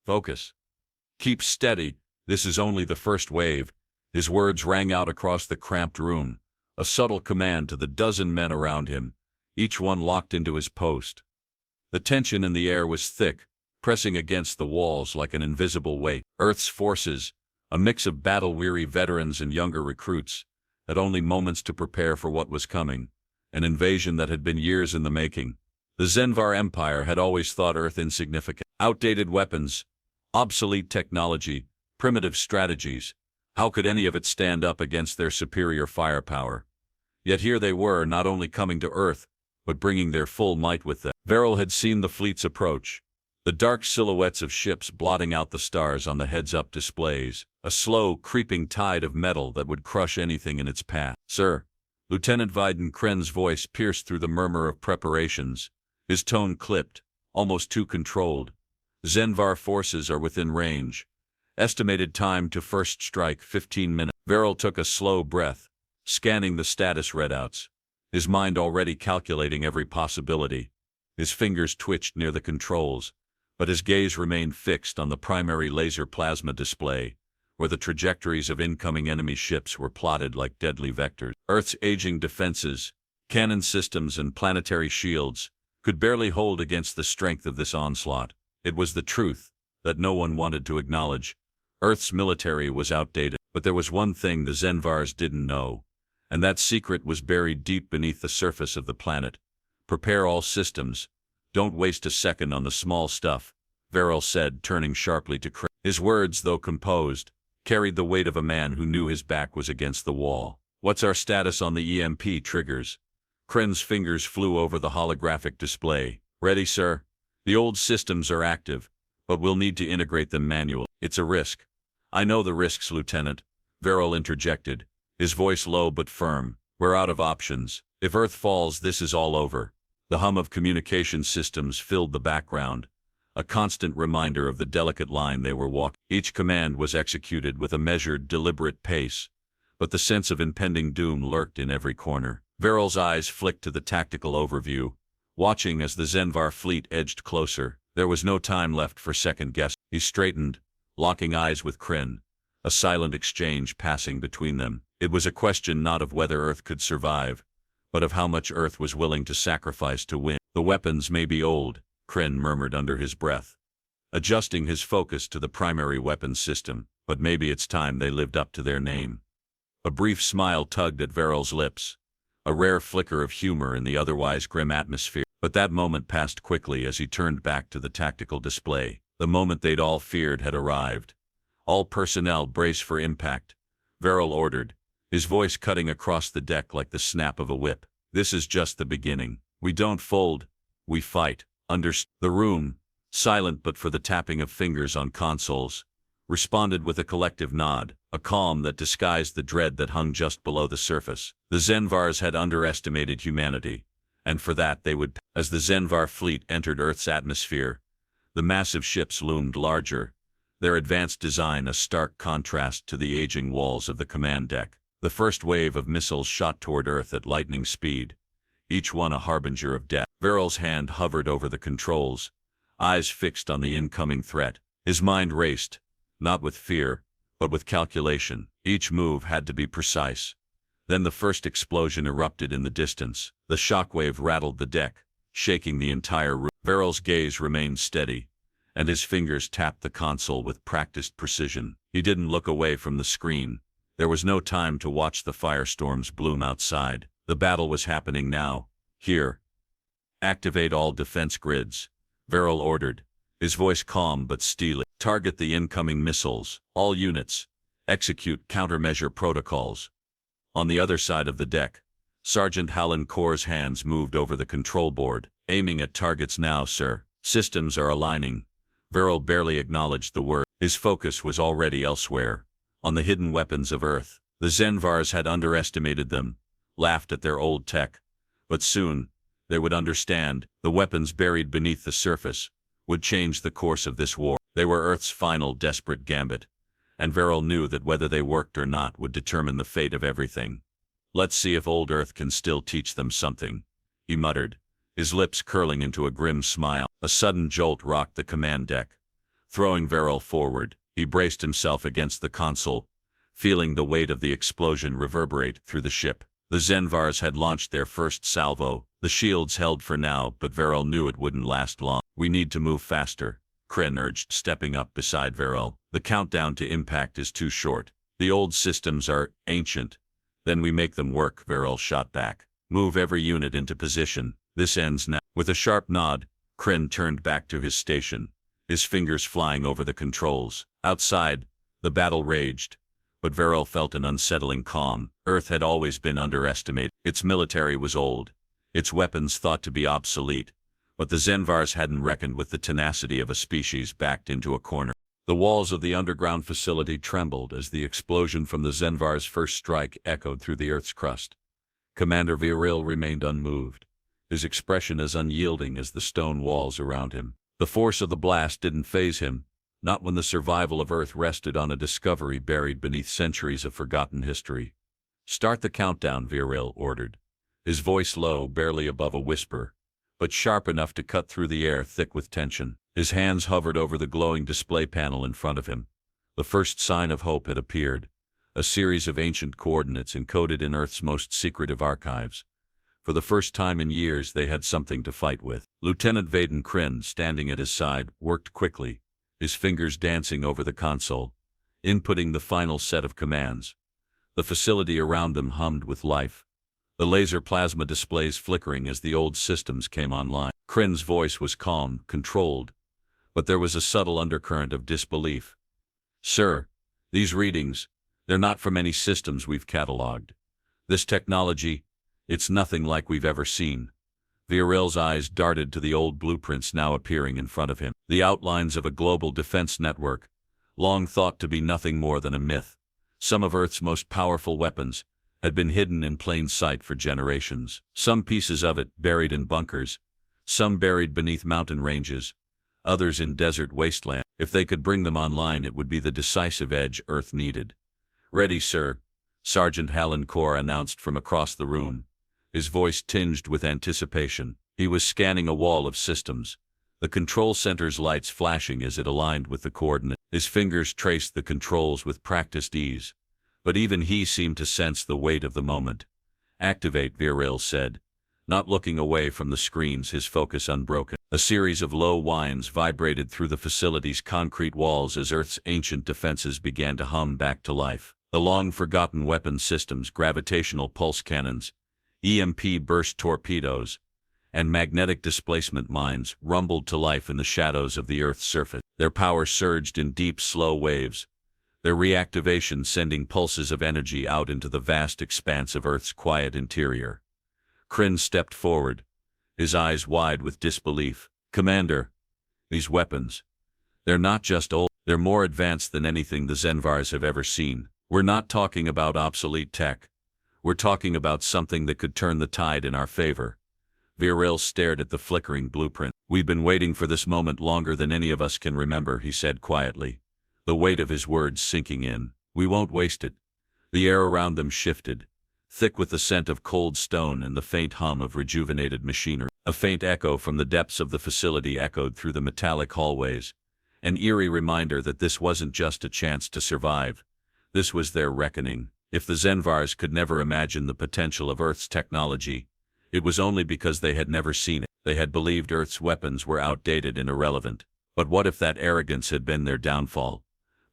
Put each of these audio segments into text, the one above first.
Focus. Keep steady. This is only the first wave. His words rang out across the cramped room, a subtle command to the dozen men around him, each one locked into his post. The tension in the air was thick, pressing against the walls like an invisible weight. Earth's forces, a mix of battle-weary veterans and younger recruits, had only moments to prepare for what was coming, an invasion that had been years in the making. The Zenvar Empire had always thought Earth insignificant. Outdated weapons, obsolete technology, primitive strategies. How could any of it stand up against their superior firepower? Yet here they were, not only coming to Earth, but bringing their full might with them. Varel had seen the fleet's approach, the dark silhouettes of ships blotting out the stars on the heads-up displays, a slow, creeping tide of metal that would crush anything in its path. "Sir," Lieutenant Viden Kren's voice pierced through the murmur of preparations, his tone clipped, almost too controlled. "Zenvar forces are within range. Estimated time to first strike 15 minutes. Varel took a slow breath, scanning the status readouts, his mind already calculating every possibility. His fingers twitched near the controls, but his gaze remained fixed on the primary laser plasma display, where the trajectories of incoming enemy ships were plotted like deadly vectors. Earth's aging defenses, cannon systems and planetary shields could barely hold against the strength of this onslaught. It was the truth that no one wanted to acknowledge. Earth's military was outdated, but there was one thing the Zenvars didn't know, and that secret was buried deep beneath the surface of the planet. "Prepare all systems. Don't waste a second on the small stuff," Varel said, turning sharply to Kren. His words, though composed, carried the weight of a man who knew his back was against the wall. "What's our status on the EMP triggers?" Kren's fingers flew over the holographic display. "Ready, sir. The old systems are active, but we'll need to integrate them manually. It's a risk." "I know the risks, Lieutenant," Varel interjected, his voice low but firm. "We're out of options. If Earth falls, this is all over." The hum of communication systems filled the background, a constant reminder of the delicate line they were walking. Each command was executed with a measured, deliberate pace, but the sense of impending doom lurked in every corner. Varel's eyes flicked to the tactical overview, watching as the Zenvar fleet edged closer. There was no time left for second guess. He straightened, locking eyes with Kren, a silent exchange passing between them. It was a question not of whether Earth could survive, but of how much Earth was willing to sacrifice to win. "The weapons may be old," Kren murmured under his breath, adjusting his focus to the primary weapons system, "but maybe it's time they lived up to their name." A brief smile tugged at Varel's lips, a rare flicker of humor in the otherwise grim atmosphere. But that moment passed quickly as he turned back to the tactical display. The moment they'd all feared had arrived. "All personnel brace for impact," Varel ordered, his voice cutting across the deck like the snap of a whip. "This is just the beginning. We don't fold, we fight." The room, silent but for the tapping of fingers on consoles, responded with a collective nod, a calm that disguised the dread that hung just below the surface. The Zenvars had underestimated humanity, and for that they would pay. As the Zenvar fleet entered Earth's atmosphere, the massive ships loomed larger, their advanced design a stark contrast to the aging walls of the command deck. The first wave of missiles shot toward Earth at lightning speed, each one a harbinger of death. Varel's hand hovered over the controls, eyes fixed on the incoming threat. His mind raced, not with fear, but with calculation. Each move had to be precise. Then the first explosion erupted in the distance. The shockwave rattled the deck, shaking the entire room. Varel's gaze remained steady, and his fingers tapped the console with practiced precision. He didn't look away from the screen. There was no time to watch the firestorms bloom outside. The battle was happening now, here. "Activate all defense grids," Varel ordered, his voice calm but steely. "Target the incoming missiles. All units, execute countermeasure protocols." On the other side of the deck, Sergeant Hallen Core's hands moved over the control board. "Aiming at targets now, sir. Systems are aligning." Varel barely acknowledged the word. His focus was already elsewhere, on the hidden weapons of Earth. The Zenvars had underestimated them, laughed at their old tech, but soon they would understand. The weapons buried beneath the surface would change the course of this war. They were Earth's final desperate gambit, and Varel knew that whether they worked or not would determine the fate of everything. "Let's see if old Earth can still teach them something," he muttered, his lips curling into a grim smile. A sudden jolt rocked the command deck. Throwing Varel forward, he braced himself against the console, feeling the weight of the explosion reverberate through the ship. The Zenvars had launched their first salvo, the shields held for now, but Varel knew it wouldn't last long. "We need to move faster," Kryn urged, stepping up beside Varel. "The countdown to impact is too short. The old systems are ancient. Then we make them work," Varel shot back. "Move every unit into position. This ends now." With a sharp nod, Kryn turned back to his station, his fingers flying over the controls. Outside, the battle raged, but Varel felt an unsettling calm. Earth had always been underestimated. Its military was old, its weapons thought to be obsolete, but the Zenvars hadn't reckoned with the tenacity of a species backed into a corner. The walls of the underground facility trembled as the explosion from the Zenvars' first strike echoed through the Earth's crust. Commander Viril remained unmoved, his expression as unyielding as the stone walls around him. The force of the blast didn't faze him, not when the survival of Earth rested on a discovery buried beneath centuries of forgotten history. "Start the countdown," Viril ordered, his voice low, barely above a whisper, but sharp enough to cut through the air thick with tension. His hands hovered over the glowing display panel in front of him. The first sign of hope had appeared, a series of ancient coordinates encoded in Earth's most secretive archives. For the first time in years, they had something to fight with. Lieutenant Vaden Kryn, standing at his side, worked quickly, his fingers dancing over the console, inputting the final set of commands. The facility around them hummed with life, the laser plasma displays flickering as the old systems came online. Kryn's voice was calm, controlled, but there was a subtle undercurrent of disbelief. "Sir, these readings, they're not from any systems we've cataloged. This technology, it's nothing like we've ever seen." Viril's eyes darted to the old blueprints now appearing in front of him. The outlines of a global defense network, long thought to be nothing more than a myth. Some of Earth's most powerful weapons had been hidden in plain sight for generations. Some pieces of it buried in bunkers, some buried beneath mountain ranges, others in desert wasteland. If they could bring them online, it would be the decisive edge Earth needed. "Ready, sir," Sergeant Hallencor announced from across the room, his voice tinged with anticipation. He was scanning a wall of systems, the control center's lights flashing as it aligned with the coordinate. His fingers traced the controls with practiced ease, but even he seemed to sense the weight of the moment. "Activate," Viril said, not looking away from the screens, his focus unbroken. A series of low whines vibrated through the facility's concrete walls as Earth's ancient defenses began to hum back to life. The long-forgotten weapon systems, gravitational pulse cannons, EMP burst torpedoes, and magnetic displacement mines rumbled to life in the shadows of the Earth's surface. Their power surged in deep, slow waves, their reactivation sending pulses of energy out into the vast expanse of Earth's quiet interior. Kryn stepped forward, his eyes wide with disbelief. "Commander, these weapons, they're not just old, they're more advanced than anything the Zenvars have ever seen. We're not talking about obsolete tech. We're talking about something that could turn the tide in our favor." Viril stared at the flickering blueprint. "We've been waiting for this moment longer than any of us can remember," he said quietly, the weight of his words sinking in. "We won't waste it." The air around them shifted, thick with the scent of cold stone and the faint hum of rejuvenated machinery. A faint echo from the depths of the facility echoed through the metallic hallways, an eerie reminder that this wasn't just a chance to survive. This was their reckoning. If the Zenvars could never imagine the potential of Earth's technology, it was only because they had never seen it. They had believed Earth's weapons were outdated and irrelevant. But what if that arrogance had been their downfall?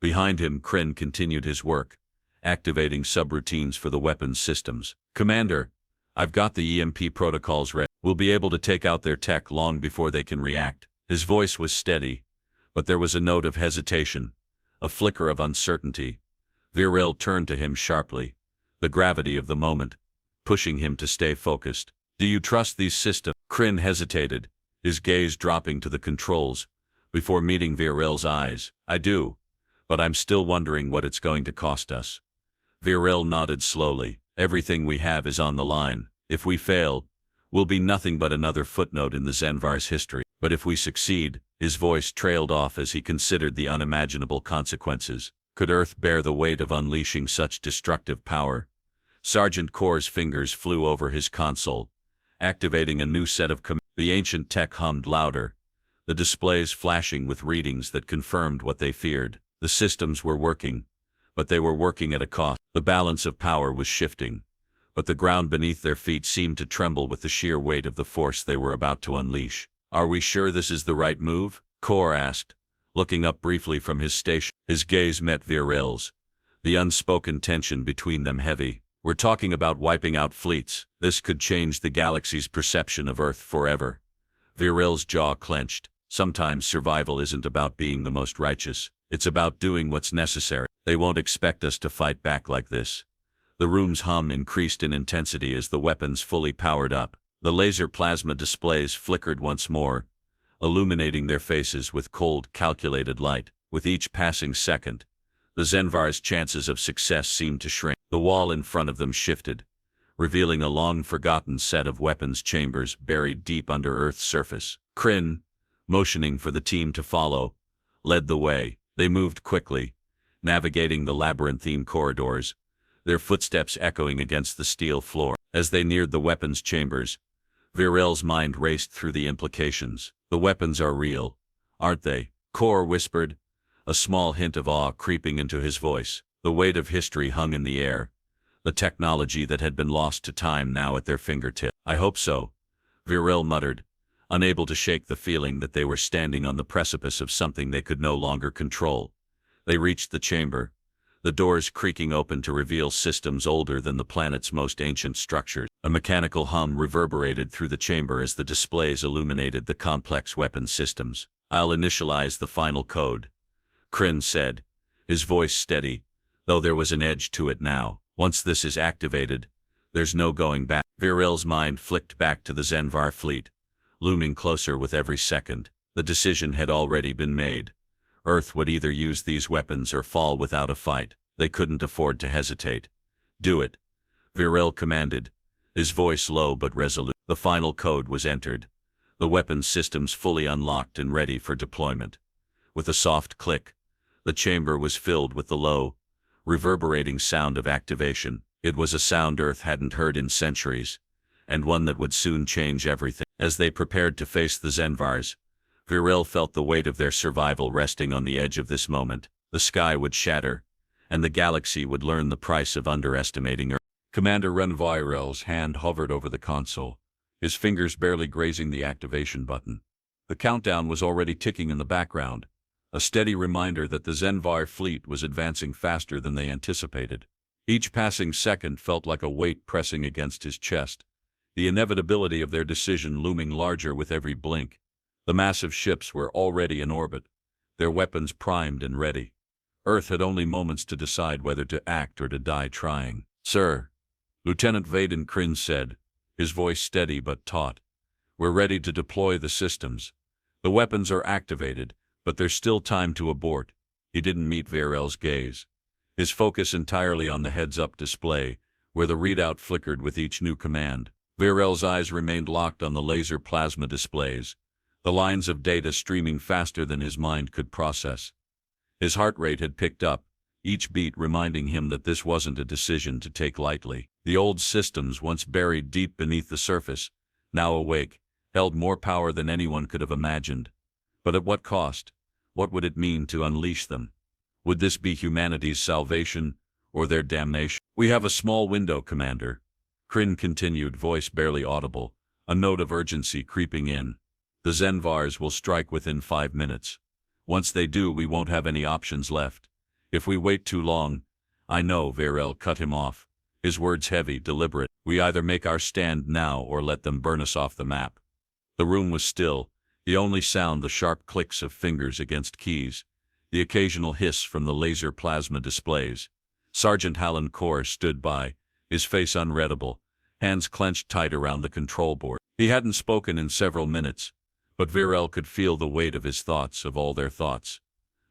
Behind him, Kryn continued his work, activating subroutines for the weapons systems. "Commander, I've got the EMP protocols ready. We'll be able to take out their tech long before they can react." His voice was steady, but there was a note of hesitation, a flicker of uncertainty. Viril turned to him sharply, the gravity of the moment pushing him to stay focused. "Do you trust these systems?" Kryn hesitated, his gaze dropping to the controls, before meeting Viril's eyes. "I do, but I'm still wondering what it's going to cost us." Viril nodded slowly. "Everything we have is on the line. If we fail, we'll be nothing but another footnote in the Zenvars' history. But if we succeed," his voice trailed off as he considered the unimaginable consequences. Could Earth bear the weight of unleashing such destructive power? Sergeant Kor's fingers flew over his console, activating a new set of commands. The ancient tech hummed louder, the displays flashing with readings that confirmed what they feared. The systems were working, but they were working at a cost. The balance of power was shifting, but the ground beneath their feet seemed to tremble with the sheer weight of the force they were about to unleash. "Are we sure this is the right move?" Kor asked, looking up briefly from his station. His gaze met Viril's, the unspoken tension between them heavy. "We're talking about wiping out fleets. This could change the galaxy's perception of Earth forever." Viril's jaw clenched. Sometimes survival isn't about being the most righteous. It's about doing what's necessary. "They won't expect us to fight back like this." The room's hum increased in intensity as the weapons fully powered up. The laser plasma displays flickered once more, illuminating their faces with cold, calculated light. With each passing second, the Zenvar's chances of success seemed to shrink. The wall in front of them shifted, revealing a long-forgotten set of weapons chambers buried deep under Earth's surface. Kryn, motioning for the team to follow, led the way. They moved quickly, navigating the labyrinthine corridors, their footsteps echoing against the steel floor. As they neared the weapons chambers, Viril's mind raced through the implications. "The weapons are real, aren't they?" Kor whispered, a small hint of awe creeping into his voice. The weight of history hung in the air, the technology that had been lost to time now at their fingertips. "I hope so," Viril muttered, unable to shake the feeling that they were standing on the precipice of something they could no longer control. They reached the chamber, the doors creaking open to reveal systems older than the planet's most ancient structures. A mechanical hum reverberated through the chamber as the displays illuminated the complex weapon systems. "I'll initialize the final code," Kryn said, his voice steady, though there was an edge to it now. "Once this is activated, there's no going back." Viril's mind flicked back to the Zenvar fleet, looming closer with every second. The decision had already been made. Earth would either use these weapons or fall without a fight. They couldn't afford to hesitate. "Do it," Viril commanded, his voice low but resolute. The final code was entered, the weapons systems fully unlocked and ready for deployment. With a soft click, the chamber was filled with the low, reverberating sound of activation. It was a sound Earth hadn't heard in centuries, and one that would soon change everything. As they prepared to face the Zenvars, Viril felt the weight of their survival resting on the edge of this moment. The sky would shatter, and the galaxy would learn the price of underestimating Earth. Commander Viril's hand hovered over the console, his fingers barely grazing the activation button. The countdown was already ticking in the background, a steady reminder that the Zenvar fleet was advancing faster than they anticipated. Each passing second felt like a weight pressing against his chest, the inevitability of their decision looming larger with every blink. The massive ships were already in orbit, their weapons primed and ready. Earth had only moments to decide whether to act or to die trying. "Sir," Lieutenant Vaden Kryn said, his voice steady but taut, "we're ready to deploy the systems. The weapons are activated, but there's still time to abort." He didn't meet Viril's gaze, his focus entirely on the heads-up display, where the readout flickered with each new command. Viril's eyes remained locked on the laser plasma displays, the lines of data streaming faster than his mind could process. His heart rate had picked up, each beat reminding him that this wasn't a decision to take lightly. The old systems, once buried deep beneath the surface, now awake, held more power than anyone could have imagined. But at what cost? What would it mean to unleash them? Would this be humanity's salvation, or their damnation? "We have a small window, Commander," Kryn continued, voice barely audible, a note of urgency creeping in. "The Zenvars will strike within 5 minutes. Once they do, we won't have any options left. If we wait too long—" "I know," Viril cut him off, his words heavy, deliberate. "We either make our stand now or let them burn us off the map." The room was still, the only sound the sharp clicks of fingers against keys, the occasional hiss from the laser plasma displays. Sergeant Hallan Kor stood by, his face unreadable, hands clenched tight around the control board. He hadn't spoken in several minutes, but Viril could feel the weight of his thoughts, of all their thoughts.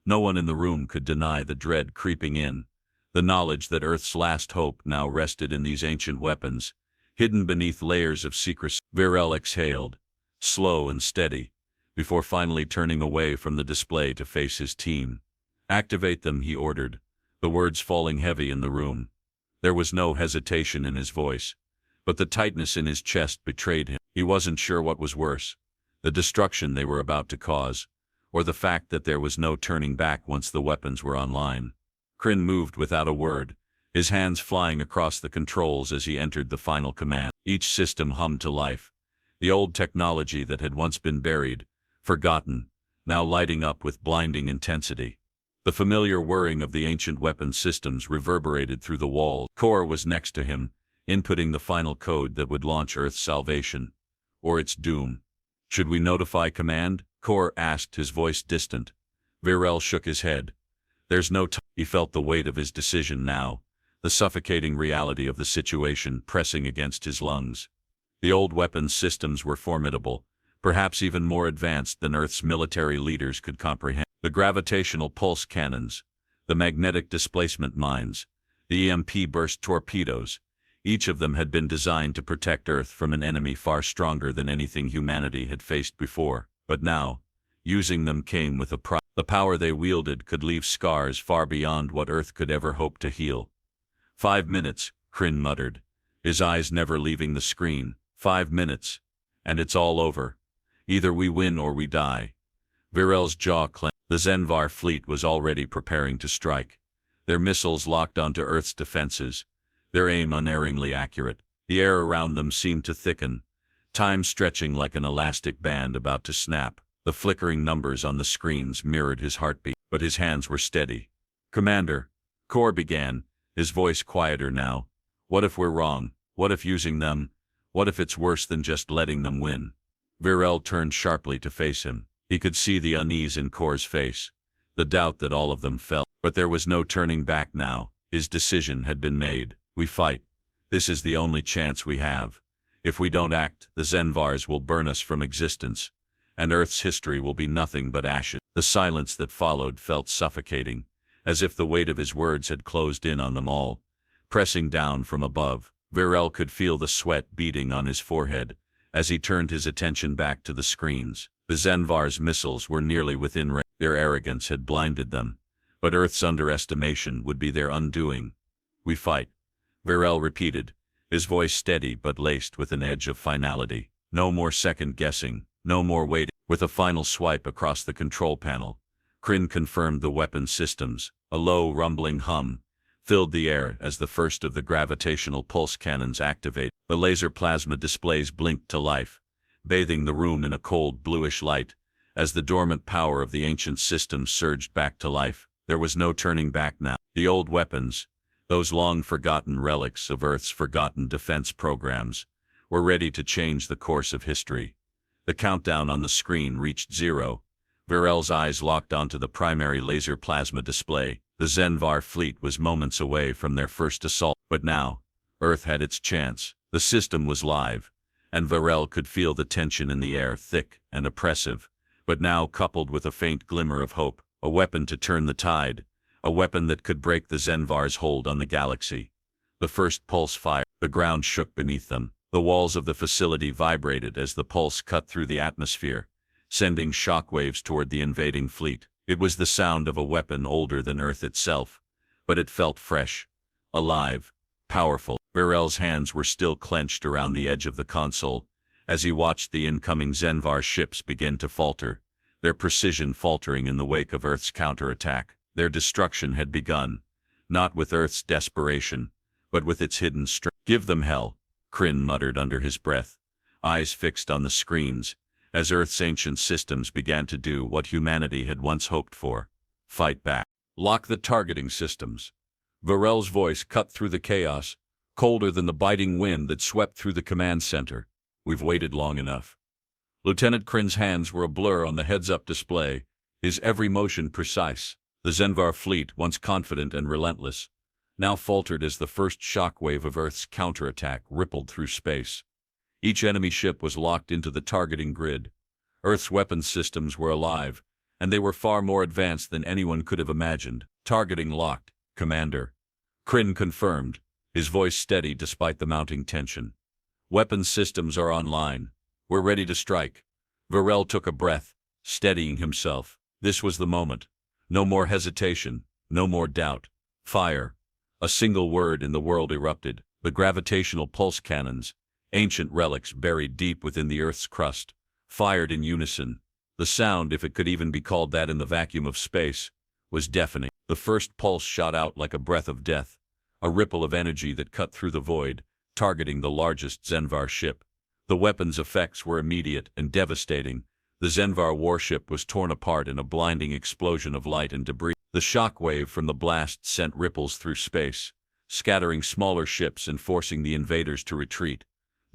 No one in the room could deny the dread creeping in, the knowledge that Earth's last hope now rested in these ancient weapons, hidden beneath layers of secrecy. Viril exhaled, slow and steady, before finally turning away from the display to face his team. "Activate them," he ordered, the words falling heavy in the room. There was no hesitation in his voice, but the tightness in his chest betrayed him. He wasn't sure what was worse, the destruction they were about to cause, or the fact that there was no turning back once the weapons were online. Kryn moved without a word, his hands flying across the controls as he entered the final command. Each system hummed to life. The old technology that had once been buried, forgotten, now lighting up with blinding intensity. The familiar whirring of the ancient weapon systems reverberated through the walls. Kor was next to him, inputting the final code that would launch Earth's salvation, or its doom. "Should we notify command?" Kor asked, his voice distant. Virel shook his head. "There's no time." He felt the weight of his decision now, the suffocating reality of the situation pressing against his lungs. The old weapons systems were formidable, perhaps even more advanced than Earth's military leaders could comprehend. The gravitational pulse cannons, the magnetic displacement mines, the EMP burst torpedoes, each of them had been designed to protect Earth from an enemy far stronger than anything humanity had faced before. But now, using them came with a price. The power they wielded could leave scars far beyond what Earth could ever hope to heal. 5 minutes, Kryn muttered, his eyes never leaving the screen. 5 minutes, and it's all over. Either we win or we die. Virel's jaw clenched. The Zenvar fleet was already preparing to strike, their missiles locked onto Earth's defenses, their aim unerringly accurate. The air around them seemed to thicken, time stretching like an elastic band about to snap. The flickering numbers on the screens mirrored his heartbeat, but his hands were steady. "Commander," Kor began, his voice quieter now, "what if we're wrong? What if using them? What if it's worse than just letting them win?" Virel turned sharply to face him. He could see the unease in Kor's face, the doubt that all of them felt. But there was no turning back now. His decision had been made. "We fight. This is the only chance we have. If we don't act, the Zenvars will burn us from existence, and Earth's history will be nothing but ashes." The silence that followed felt suffocating, as if the weight of his words had closed in on them all, pressing down from above. Virel could feel the sweat beading on his forehead as he turned his attention back to the screens. The Zenvar's missiles were nearly within range. Their arrogance had blinded them, but Earth's underestimation would be their undoing. "We fight," Virel repeated, his voice steady but laced with an edge of finality. No more second-guessing, no more waiting. With a final swipe across the control panel, Kryn confirmed the weapon systems. A low, rumbling hum filled the air as the first of the gravitational pulse cannons activated. The laser plasma displays blinked to life, bathing the room in a cold bluish light. As the dormant power of the ancient systems surged back to life, there was no turning back now. The old weapons, those long-forgotten relics of Earth's forgotten defense programs, were ready to change the course of history. The countdown on the screen reached 0. Virel's eyes locked onto the primary laser plasma display. The Zenvar fleet was moments away from their first assault. But now, Earth had its chance. The system was live, and Virel could feel the tension in the air, thick and oppressive, but now coupled with a faint glimmer of hope, a weapon to turn the tide, a weapon that could break the Zenvar's hold on the galaxy. The first pulse fired. The ground shook beneath them. The walls of the facility vibrated as the pulse cut through the atmosphere, sending shockwaves toward the invading fleet. It was the sound of a weapon older than Earth itself, but it felt fresh, alive, powerful. Virel's hands were still clenched around the edge of the console as he watched the incoming Zenvar ships begin to falter, their precision faltering in the wake of Earth's counterattack. Their destruction had begun, not with Earth's desperation, but with its hidden strength. "Give them hell," Kryn muttered under his breath, eyes fixed on the screens, as Earth's ancient systems began to do what humanity had once hoped for: fight back. "Lock the targeting systems." Virel's voice cut through the chaos, colder than the biting wind that swept through the command center. "We've waited long enough." Lieutenant Kryn's hands were a blur on the heads-up display, his every motion precise. The Zenvar fleet, once confident and relentless, now faltered as the first shockwave of Earth's counterattack rippled through space. Each enemy ship was locked into the targeting grid. Earth's weapons systems were alive, and they were far more advanced than anyone could have imagined. "Targeting locked, Commander," Kryn confirmed, his voice steady despite the mounting tension. "Weapons systems are online. We're ready to strike." Virel took a breath, steadying himself. This was the moment. No more hesitation, no more doubt. Fire. A single word in the world erupted. The gravitational pulse cannons, ancient relics buried deep within the Earth's crust, fired in unison. The sound, if it could even be called that in the vacuum of space, was deafening. The first pulse shot out like a breath of death, a ripple of energy that cut through the void, targeting the largest Zenvar ship. The weapon's effects were immediate and devastating. The Zenvar warship was torn apart in a blinding explosion of light and debris. The shock wave from the blast sent ripples through space, scattering smaller ships and forcing the invaders to retreat.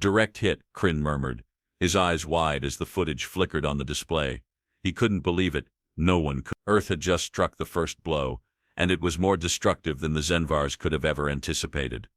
"Direct hit," Kryn murmured, his eyes wide as the footage flickered on the display. He couldn't believe it. No one could. Earth had just struck the first blow, and it was more destructive than the Zenvars could have ever anticipated.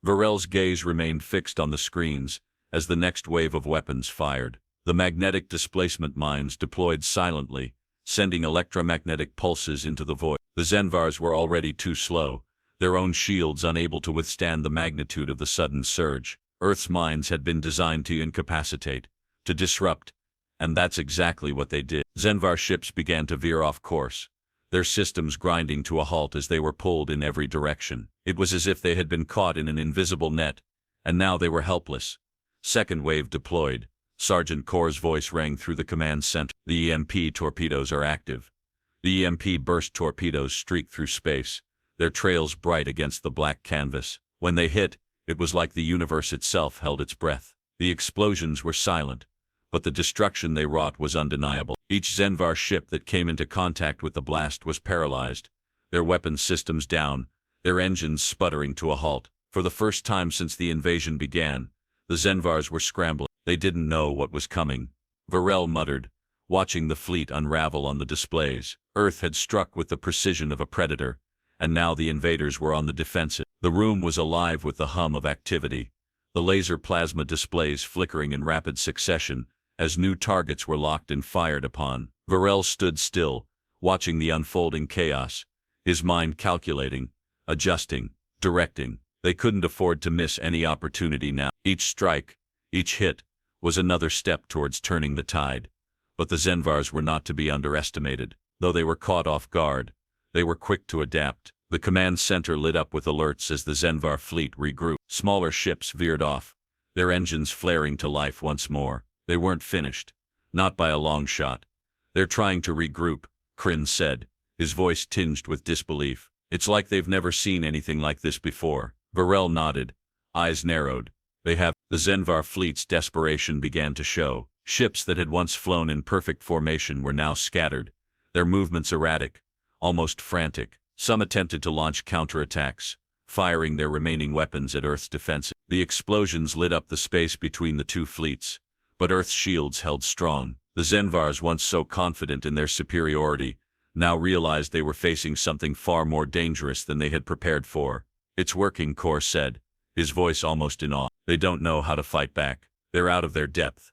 Varel's gaze remained fixed on the screens as the next wave of weapons fired. The magnetic displacement mines deployed silently, sending electromagnetic pulses into the void. The Zenvars were already too slow, their own shields unable to withstand the magnitude of the sudden surge. Earth's mines had been designed to incapacitate, to disrupt, and that's exactly what they did. Zenvar ships began to veer off course, their systems grinding to a halt as they were pulled in every direction. It was as if they had been caught in an invisible net, and now they were helpless. Second wave deployed. Sergeant Kor's voice rang through the command center. "The EMP torpedoes are active." The EMP burst torpedoes streaked through space, their trails bright against the black canvas. When they hit, it was like the universe itself held its breath. The explosions were silent, but the destruction they wrought was undeniable. Each Zenvar ship that came into contact with the blast was paralyzed, their weapons systems down, their engines sputtering to a halt. For the first time since the invasion began, the Zenvars were scrambling. They didn't know what was coming. Varel muttered, watching the fleet unravel on the displays. Earth had struck with the precision of a predator, and now the invaders were on the defensive. The room was alive with the hum of activity, the laser plasma displays flickering in rapid succession as new targets were locked and fired upon. Varel stood still, watching the unfolding chaos, his mind calculating, adjusting, directing. They couldn't afford to miss any opportunity now. Each strike, each hit, was another step towards turning the tide. But the Zenvars were not to be underestimated. Though they were caught off guard, they were quick to adapt. The command center lit up with alerts as the Zenvar fleet regrouped. Smaller ships veered off, their engines flaring to life once more. They weren't finished. Not by a long shot. "They're trying to regroup," Kryn said, his voice tinged with disbelief. "It's like they've never seen anything like this before." Varel nodded, eyes narrowed. "They have." The Zenvar fleet's desperation began to show. Ships that had once flown in perfect formation were now scattered, their movements erratic, almost frantic. Some attempted to launch counterattacks, firing their remaining weapons at Earth's defense. The explosions lit up the space between the two fleets, but Earth's shields held strong. The Zenvars, once so confident in their superiority, now realized they were facing something far more dangerous than they had prepared for. "It's working," Kor said, his voice almost in awe. "They don't know how to fight back. They're out of their depth."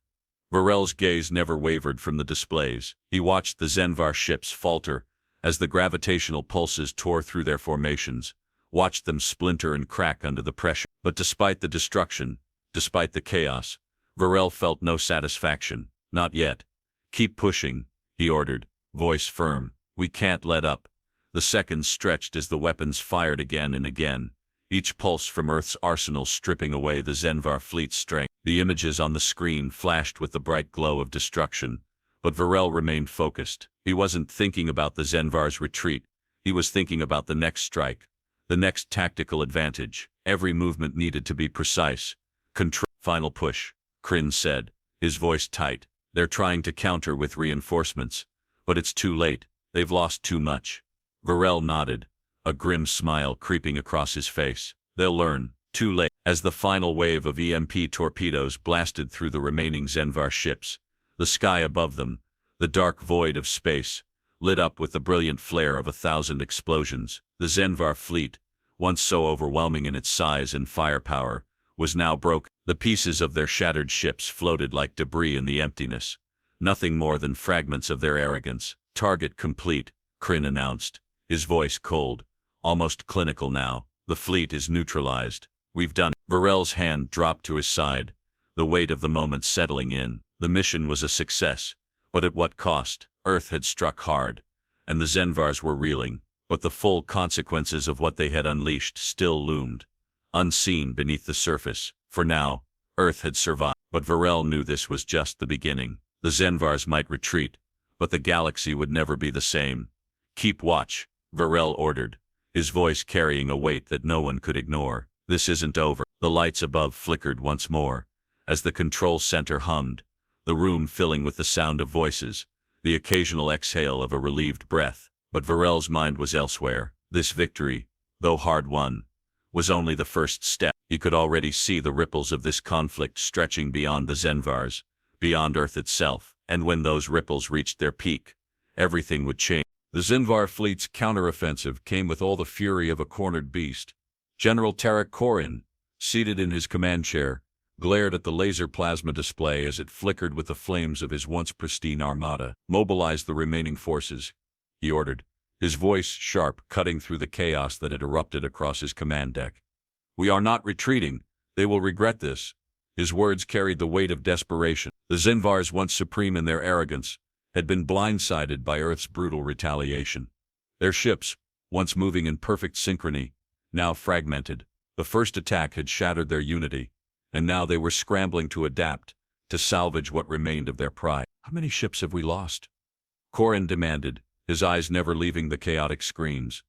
Varel's gaze never wavered from the displays. He watched the Zenvar ships falter as the gravitational pulses tore through their formations, watched them splinter and crack under the pressure. But despite the destruction, despite the chaos, Varel felt no satisfaction. "Not yet. Keep pushing," he ordered, voice firm. "We can't let up." The seconds stretched as the weapons fired again and again, each pulse from Earth's arsenal stripping away the Zenvar fleet's strength. The images on the screen flashed with the bright glow of destruction, but Varel remained focused. He wasn't thinking about the Zenvar's retreat. He was thinking about the next strike, the next tactical advantage. Every movement needed to be precise. "Control." "Final push," Kryn said, his voice tight. "They're trying to counter with reinforcements, but it's too late. They've lost too much." Varel nodded, a grim smile creeping across his face. "They'll learn. Too late." As the final wave of EMP torpedoes blasted through the remaining Zenvar ships, the sky above them, the dark void of space, lit up with the brilliant flare of 1,000 explosions. The Zenvar fleet, once so overwhelming in its size and firepower, was now broken. The pieces of their shattered ships floated like debris in the emptiness, nothing more than fragments of their arrogance. "Target complete," Kryn announced, his voice cold, almost clinical now. "The fleet is neutralized. We've done it." Varel's hand dropped to his side, the weight of the moment settling in. The mission was a success, but at what cost? Earth had struck hard, and the Zenvars were reeling, but the full consequences of what they had unleashed still loomed, unseen beneath the surface. For now, Earth had survived, but Varel knew this was just the beginning. The Zenvars might retreat, but the galaxy would never be the same. Keep watch, Varel ordered, his voice carrying a weight that no one could ignore. This isn't over. The lights above flickered once more, as the control center hummed, the room filling with the sound of voices, the occasional exhale of a relieved breath. But Varel's mind was elsewhere. This victory, though hard-won, was only the first step. He could already see the ripples of this conflict stretching beyond the Zenvars, beyond Earth itself, and when those ripples reached their peak, everything would change. The Zenvar fleet's counteroffensive came with all the fury of a cornered beast. General Tarek Korin, seated in his command chair, glared at the laser plasma display as it flickered with the flames of his once pristine armada. "Mobilize the remaining forces," he ordered, his voice sharp, cutting through the chaos that had erupted across his command deck. "We are not retreating. They will regret this." His words carried the weight of desperation. The Zenvars, once supreme in their arrogance, had been blindsided by Earth's brutal retaliation. Their ships, once moving in perfect synchrony, now fragmented. The first attack had shattered their unity, and now they were scrambling to adapt, to salvage what remained of their pride. "How many ships have we lost?" Korin demanded, his eyes never leaving the chaotic screens.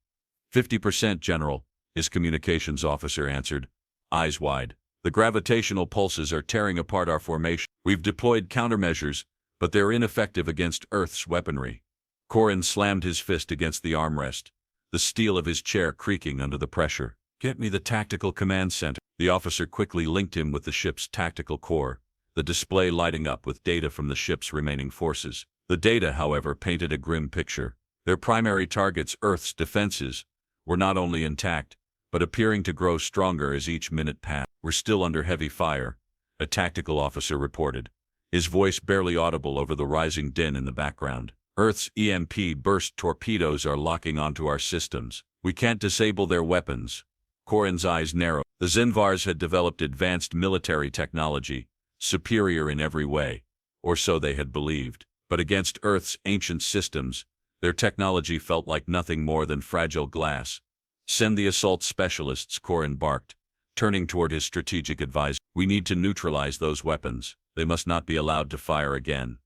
50%, General, his communications officer answered, eyes wide. "The gravitational pulses are tearing apart our formation. We've deployed countermeasures, but they're ineffective against Earth's weaponry." Korin slammed his fist against the armrest, the steel of his chair creaking under the pressure. "Get me the tactical command center." The officer quickly linked him with the ship's tactical core, the display lighting up with data from the ship's remaining forces. The data, however, painted a grim picture. Their primary targets, Earth's defenses, were not only intact, but appearing to grow stronger as each minute passed. "We're still under heavy fire," a tactical officer reported, his voice barely audible over the rising din in the background. "Earth's EMP burst torpedoes are locking onto our systems. We can't disable their weapons." Korin's eyes narrowed. The Zenvars had developed advanced military technology, superior in every way, or so they had believed. But against Earth's ancient systems, their technology felt like nothing more than fragile glass. "Send the assault specialists," Korin barked, turning toward his strategic advisor. "We need to neutralize those weapons. They must not be allowed to fire again."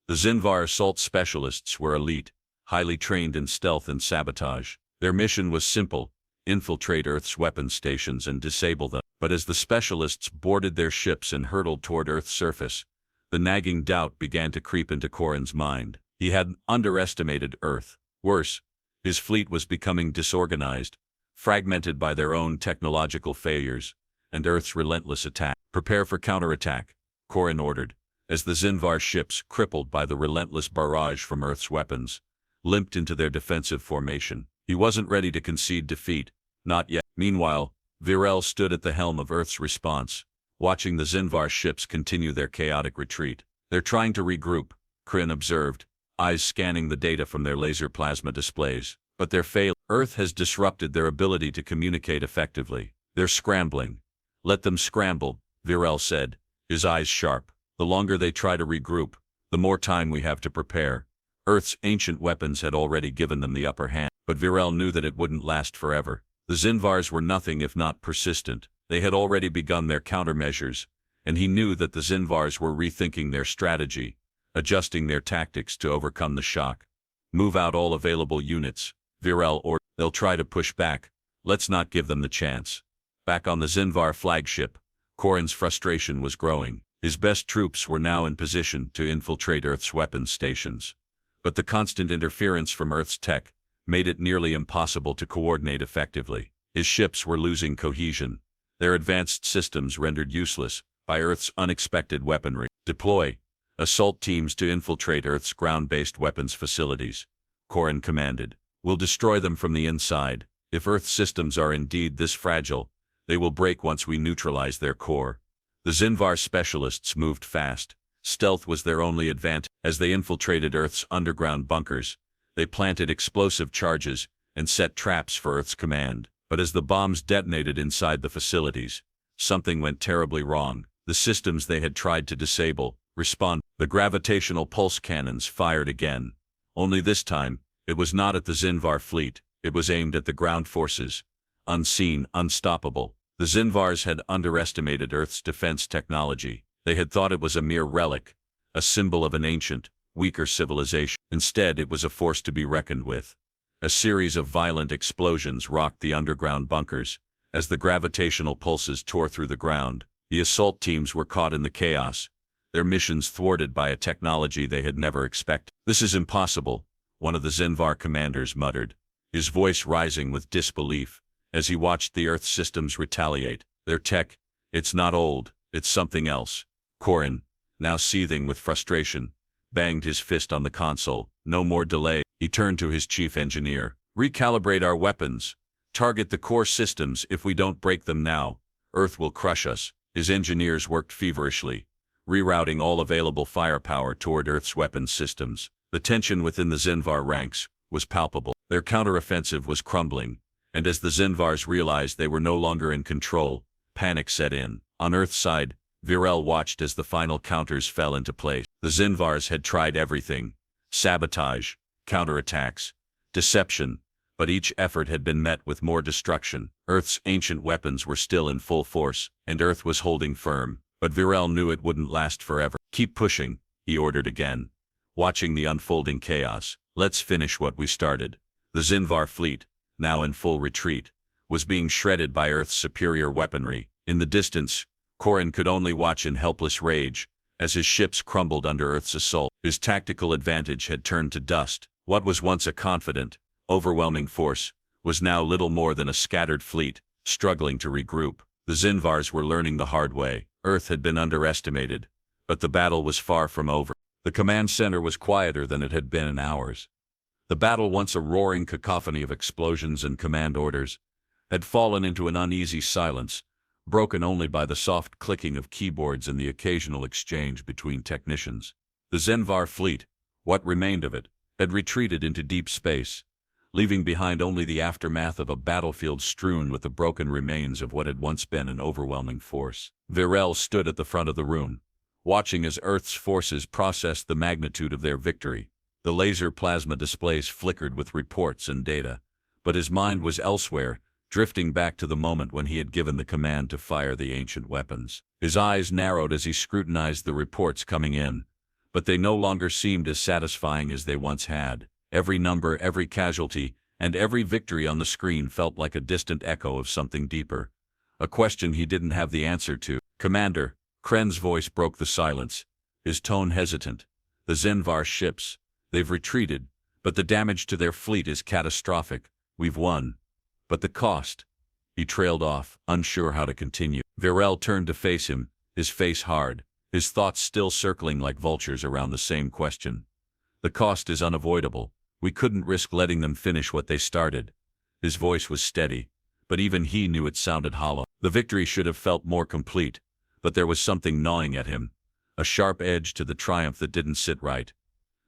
The Zenvar assault specialists were elite, highly trained in stealth and sabotage. Their mission was simple: infiltrate Earth's weapons stations and disable them. But as the specialists boarded their ships and hurtled toward Earth's surface, the nagging doubt began to creep into Korin's mind. He had underestimated Earth. Worse, his fleet was becoming disorganized, fragmented by their own technological failures, and Earth's relentless attack. "Prepare for counterattack," Korin ordered, as the Zenvar ships, crippled by the relentless barrage from Earth's weapons, limped into their defensive formation. He wasn't ready to concede defeat, not yet. Meanwhile, Varel stood at the helm of Earth's response, watching the Zenvar ships continue their chaotic retreat. "They're trying to regroup," Korin observed, eyes scanning the data from their laser plasma displays. "But they're failing. Earth has disrupted their ability to communicate effectively. They're scrambling." "Let them scramble," Varel said, his eyes sharp. "The longer they try to regroup, the more time we have to prepare." Earth's ancient weapons had already given them the upper hand, but Varel knew that it wouldn't last forever. The Zenvars were nothing if not persistent. They had already begun their countermeasures, and he knew that the Zenvars were rethinking their strategy, adjusting their tactics to overcome the shock. "Move out all available units," Varel ordered. "They'll try to push back. Let's not give them the chance." Back on the Zenvar flagship, Korin's frustration was growing. His best troops were now in position to infiltrate Earth's weapons stations. But the constant interference from Earth's tech made it nearly impossible to coordinate effectively. His ships were losing cohesion, their advanced systems rendered useless by Earth's unexpected weaponry. "Deploy assault teams to infiltrate Earth's ground-based weapons facilities," Korin commanded. "We'll destroy them from the inside. If Earth's systems are indeed this fragile, they will break once we neutralize their core." The Zenvar specialists moved fast. Stealth was their only advantage. As they infiltrated Earth's underground bunkers, they planted explosive charges and set traps for Earth's command. But as the bombs detonated inside the facilities, something went terribly wrong. The systems they had tried to disable responded. The gravitational pulse cannons fired again. Only this time, it was not at the Zenvar fleet. It was aimed at the ground forces. Unseen, unstoppable. The Zenvars had underestimated Earth's defense technology. They had thought it was a mere relic, a symbol of an ancient, weaker civilization. Instead, it was a force to be reckoned with. A series of violent explosions rocked the underground bunkers. As the gravitational pulses tore through the ground, the assault teams were caught in the chaos, their missions thwarted by a technology they had never expected. "This is impossible," one of the Zinvar commanders muttered, his voice rising with disbelief as he watched the Earth systems retaliate. "Their tech, it's not old, it's something else." Corin, now seething with frustration, banged his fist on the console. No more delay. He turned to his chief engineer. "Recalibrate our weapons. Target the core systems. If we don't break them now, Earth will crush us." His engineers worked feverishly, rerouting all available firepower toward Earth's weapons systems. The tension within the Zinvar ranks was palpable. Their counteroffensive was crumbling, and as the Zinvars realized they were no longer in control, panic set in. On Earth's side, Virel watched as the final counters fell into place. The Zinvars had tried everything: sabotage, counterattacks, deception, but each effort had been met with more destruction. Earth's ancient weapons were still in full force, and Earth was holding firm, but Virel knew it wouldn't last forever. "Keep pushing," he ordered again, watching the unfolding chaos. "Let's finish what we started." The Zinvar fleet, now in full retreat, was being shredded by Earth's superior weaponry. In the distance, Corin could only watch in helpless rage as his ships crumbled under Earth's assault. His tactical advantage had turned to dust. What was once a confident, overwhelming force was now little more than a scattered fleet, struggling to regroup. The Zinvars were learning the hard way. Earth had been underestimated, but the battle was far from over. The command center was quieter than it had been in hours. The battle, once a roaring cacophony of explosions and command orders, had fallen into an uneasy silence, broken only by the soft clicking of keyboards and the occasional exchange between technicians. The Zinvar fleet, what remained of it, had retreated into deep space, leaving behind only the aftermath of a battlefield strewn with the broken remains of what had once been an overwhelming force. Virel stood at the front of the room, watching as Earth's forces processed the magnitude of their victory. The laser plasma displays flickered with reports and data, but his mind was elsewhere, drifting back to the moment when he had given the command to fire the ancient weapons. His eyes narrowed as he scrutinized the reports coming in, but they no longer seemed as satisfying as they once had. Every number, every casualty, and every victory on the screen felt like a distant echo of something deeper, a question he didn't have the answer to. "Commander," Kren's voice broke the silence, his tone hesitant. "The Zinvar ships, they've retreated, but the damage to their fleet is catastrophic. We've won. But the cost." He trailed off, unsure how to continue. Virel turned to face him, his face hard, his thoughts still circling like vultures around the same question. "The cost is unavoidable. We couldn't risk letting them finish what they started." His voice was steady, but even he knew it sounded hollow. The victory should have felt more complete, but there was something gnawing at him, a sharp edge to the triumph that didn't sit right.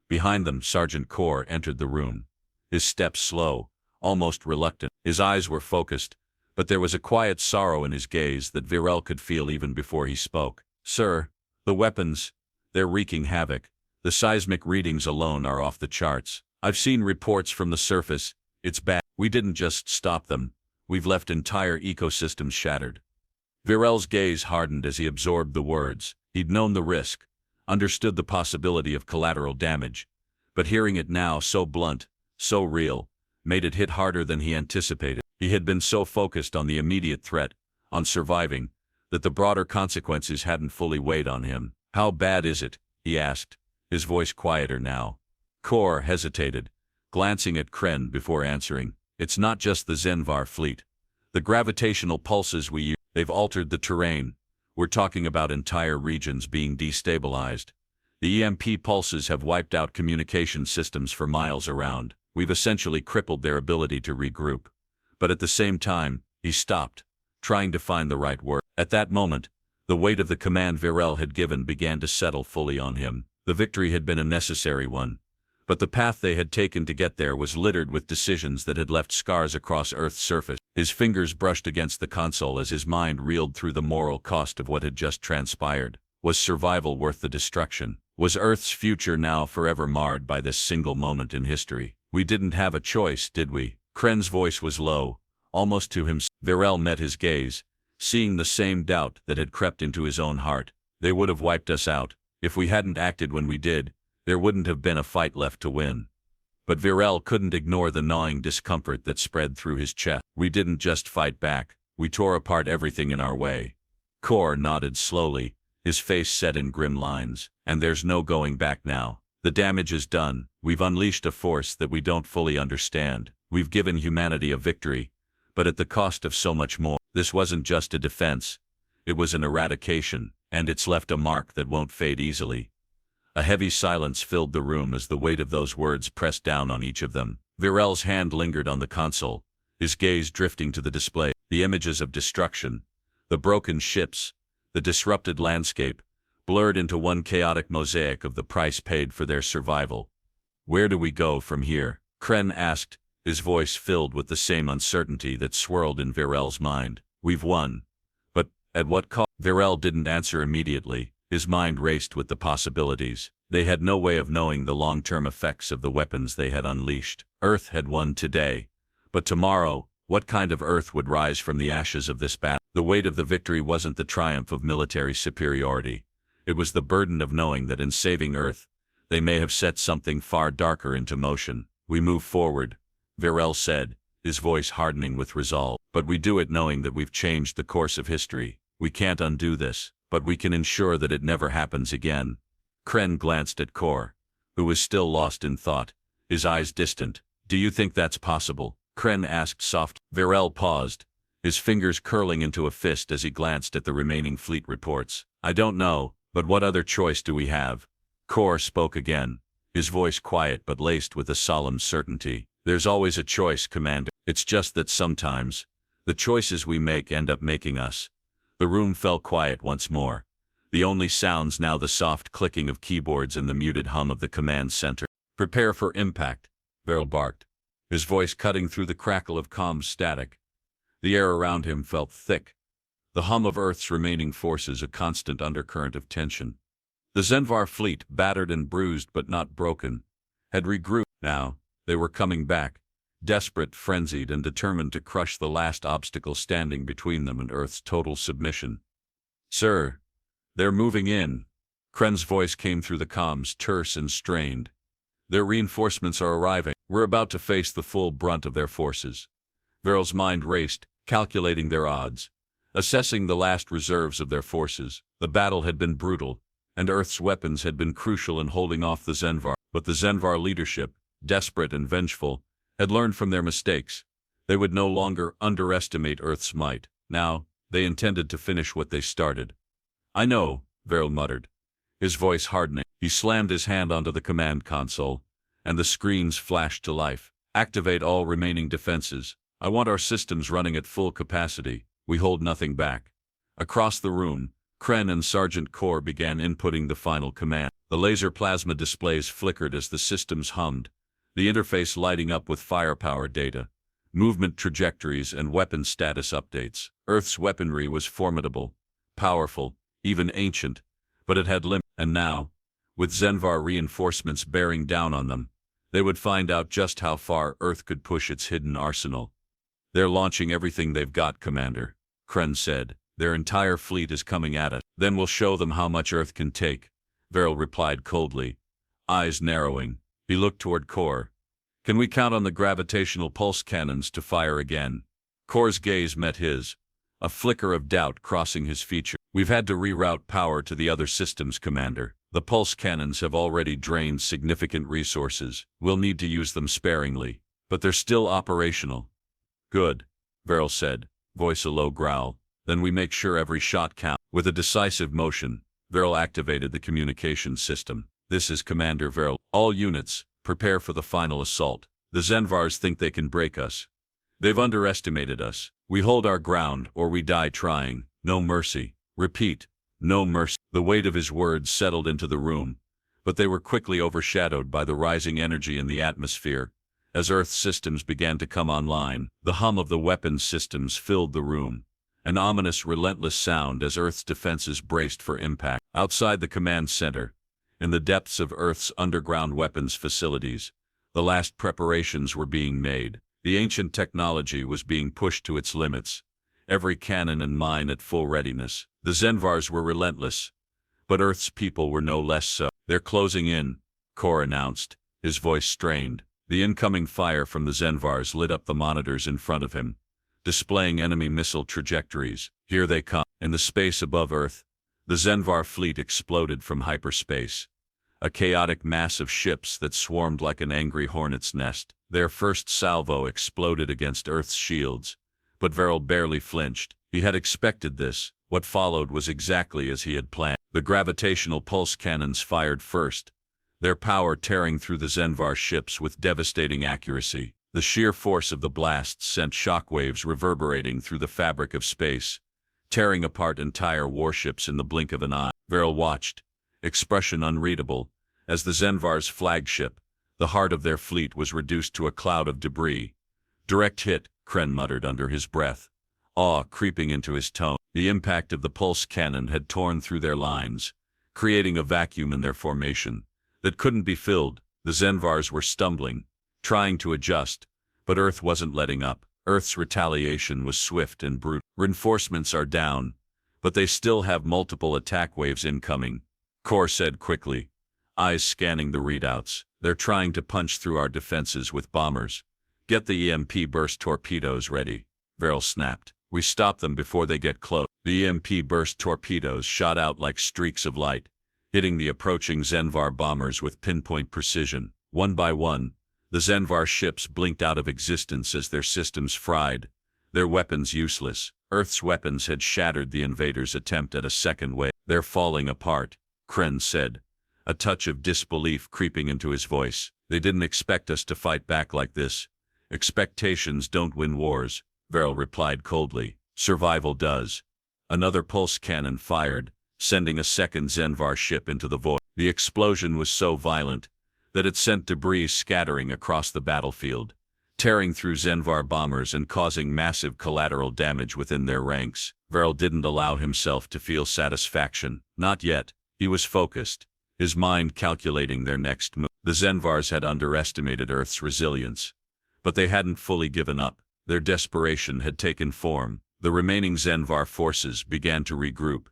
Behind them, Sergeant Kor entered the room, his steps slow, almost reluctant. His eyes were focused, but there was a quiet sorrow in his gaze that Virel could feel even before he spoke. "Sir, the weapons, they're wreaking havoc. The seismic readings alone are off the charts. I've seen reports from the surface. It's bad. We didn't just stop them. We've left entire ecosystems shattered." Virel's gaze hardened as he absorbed the words. He'd known the risk, understood the possibility of collateral damage, but hearing it now so blunt, so real, made it hit harder than he anticipated. He had been so focused on the immediate threat, on surviving, that the broader consequences hadn't fully weighed on him. "How bad is it?" he asked, his voice quieter now. Kor hesitated, glancing at Kren before answering. "It's not just the Zinvar fleet. The gravitational pulses we use, they've altered the terrain. We're talking about entire regions being destabilized. The EMP pulses have wiped out communication systems for miles around. We've essentially crippled their ability to regroup." But at the same time, he stopped, trying to find the right word. At that moment, the weight of the command Virel had given began to settle fully on him. The victory had been a necessary one, but the path they had taken to get there was littered with decisions that had left scars across Earth's surface. His fingers brushed against the console as his mind reeled through the moral cost of what had just transpired. Was survival worth the destruction? Was Earth's future now forever marred by this single moment in history? "We didn't have a choice, did we?" Kren's voice was low, almost to himself. Virel met his gaze, seeing the same doubt that had crept into his own heart. "They would have wiped us out. If we hadn't acted when we did, there wouldn't have been a fight left to win. But Virel couldn't ignore the gnawing discomfort that spread through his chest. We didn't just fight back, we tore apart everything in our way. Kor nodded slowly, his face set in grim lines. And there's no going back now. The damage is done. We've unleashed a force that we don't fully understand. We've given humanity a victory, but at the cost of so much more. This wasn't just a defense. It was an eradication, and it's left a mark that won't fade easily. A heavy silence filled the room as the weight of those words pressed down on each of them. Virel's hand lingered on the console, his gaze drifting to the display. The images of destruction, the broken ships, the disrupted landscape, blurred into one chaotic mosaic of the price paid for their survival. Where do we go from here? Kren asked, his voice filled with the same uncertainty that swirled in Virel's mind. We've won. But at what cost? Virel didn't answer immediately. His mind raced with the possibilities. They had no way of knowing the long-term effects of the weapons they had unleashed. Earth had won today. But tomorrow, what kind of Earth would rise from the ashes of this battle? The weight of the victory wasn't the triumph of military superiority. It was the burden of knowing that in saving Earth, they may have set something far darker into motion. We move forward, Virel said, his voice hardening with resolve. But we do it knowing that we've changed the course of history. We can't undo this, but we can ensure that it never happens again. Kren glanced at Kor, who was still lost in thought, his eyes distant. Do you think that's possible? Kren asked softly. Virel paused, his fingers curling into a fist as he glanced at the remaining fleet reports. I don't know, but what other choice do we have? Kor spoke again, his voice quiet but laced with a solemn certainty. There's always a choice, Commander. It's just that sometimes, the choices we make end up making us. The room fell quiet once more. The only sounds now the soft clicking of keyboards and the muted hum of the command center. Prepare for impact, Virel barked, his voice cutting through the crackle of comms static. The air around him felt thick, the hum of Earth's remaining forces a constant undercurrent of tension. The Zenvar fleet, battered and bruised but not broken, had regrouped. Now, they were coming back, desperate, frenzied, and determined to crush the last obstacle standing between them and Earth's total submission. Sir, they're moving in. Kren's voice came through the comms, terse and strained. Their reinforcements are arriving. We're about to face the full brunt of their forces. Virel's mind raced, calculating their odds, assessing the last reserves of their forces. The battle had been brutal, and Earth's weapons had been crucial in holding off the Zenvar. But the Zenvar leadership, desperate and vengeful, had learned from their mistakes. They would no longer underestimate Earth's might. Now, they intended to finish what they started. I know, Virel muttered, his voice hardening. He slammed his hand onto the command console, and the screens flashed to life. Activate all remaining defenses. I want our systems running at full capacity. We hold nothing back. Across the room, Kren and Sergeant Kor began inputting the final command. The laser plasma displays flickered as the systems hummed, the interface lighting up with firepower data, movement trajectories, and weapon status updates. Earth's weaponry was formidable, powerful, even ancient, but it had limits. And now, with Zenvar reinforcements bearing down on them, they would find out just how far Earth could push its hidden arsenal. They're launching everything they've got, Commander, Kren said. Their entire fleet is coming at us. Then we'll show them how much Earth can take, Virel replied coldly, eyes narrowing. He looked toward Kor. Can we count on the gravitational pulse cannons to fire again? Kor's gaze met his, a flicker of doubt crossing his features. We've had to reroute power to the other systems, Commander. The pulse cannons have already drained significant resources. We'll need to use them sparingly, but they're still operational. Good, Virel said, voice a low growl. Then we make sure every shot counts. With a decisive motion, Virel activated the communication system. This is Commander Virel. All units, prepare for the final assault. The Zenvars think they can break us. They've underestimated us. We hold our ground or we die trying. No mercy. Repeat, no mercy. The weight of his words settled into the room, but they were quickly overshadowed by the rising energy in the atmosphere. As Earth's systems began to come online, the hum of the weapons systems filled the room, an ominous, relentless sound as Earth's defenses braced for impact. Outside the command center, in the depths of Earth's underground weapons facilities, the last preparations were being made. The ancient technology was being pushed to its limits, every cannon and mine at full readiness. The Zenvars were relentless, But Earth's people were no less so. "They're closing in," Kor announced, his voice strained. The incoming fire from the Zenvars lit up the monitors in front of him, displaying enemy missile trajectories. "Here they come." In the space above Earth, the Zenvar fleet exploded from hyperspace, a chaotic mass of ships that swarmed like an angry hornet's nest. Their first salvo exploded against Earth's shields, but Veril barely flinched. He had expected this. What followed was exactly as he had planned. The gravitational pulse cannons fired first, their power tearing through the Zenvar ships with devastating accuracy. The sheer force of the blasts sent shockwaves reverberating through the fabric of space, tearing apart entire warships in the blink of an eye. Veril watched, expression unreadable, as the Zenvar's flagship, the heart of their fleet, was reduced to a cloud of debris. "Direct hit," Kren muttered under his breath, awe creeping into his tone. The impact of the pulse cannon had torn through their lines, creating a vacuum in their formation that couldn't be filled. The Zenvars were stumbling, trying to adjust, but Earth wasn't letting up. Earth's retaliation was swift and brutal. "Reinforcements are down, but they still have multiple attack waves incoming," Kor said quickly, eyes scanning the readouts. "They're trying to punch through our defenses with bombers. Get the EMP burst torpedoes ready," Veril snapped. "We stop them before they get close." The EMP burst torpedoes shot out like streaks of light, hitting the approaching Zenvar bombers with pinpoint precision. One by one, the Zenvar ships blinked out of existence as their systems fried, their weapons useless. Earth's weapons had shattered the invaders' attempt at a second wave. "They're falling apart," Kren said, a touch of disbelief creeping into his voice. "They didn't expect us to fight back like this." "Expectations don't win wars," Veril replied coldly. "Survival does." Another pulse cannon fired, sending a second Zenvar ship into the void. The explosion was so violent that it sent debris scattering across the battlefield, tearing through Zenvar bombers and causing massive collateral damage within their ranks. Veril didn't allow himself to feel satisfaction. Not yet. He was focused, his mind calculating their next move. The Zenvars had underestimated Earth's resilience, but they hadn't fully given up. Their desperation had taken form. The remaining Zenvar forces began to regroup,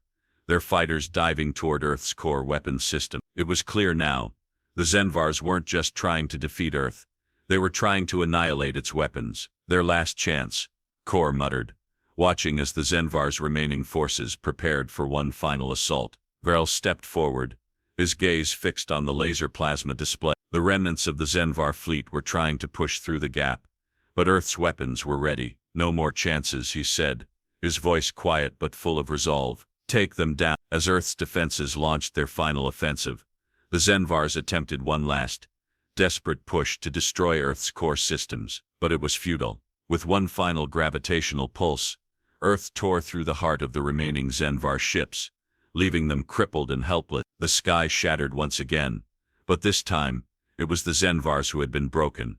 their fighters diving toward Earth's core weapons system. It was clear now, the Zenvars weren't just trying to defeat Earth, they were trying to annihilate its weapons. "Their last chance," Kor muttered, watching as the Zenvar's remaining forces prepared for one final assault. Veril stepped forward, his gaze fixed on the laser plasma display. The remnants of the Zenvar fleet were trying to push through the gap, but Earth's weapons were ready. "No more chances," he said, his voice quiet but full of resolve. "Take them down." As Earth's defenses launched their final offensive, the Zenvars attempted one last, desperate push to destroy Earth's core systems, but it was futile. With one final gravitational pulse, Earth tore through the heart of the remaining Zenvar ships, leaving them crippled and helpless. The sky shattered once again, but this time, it was the Zenvars who had been broken.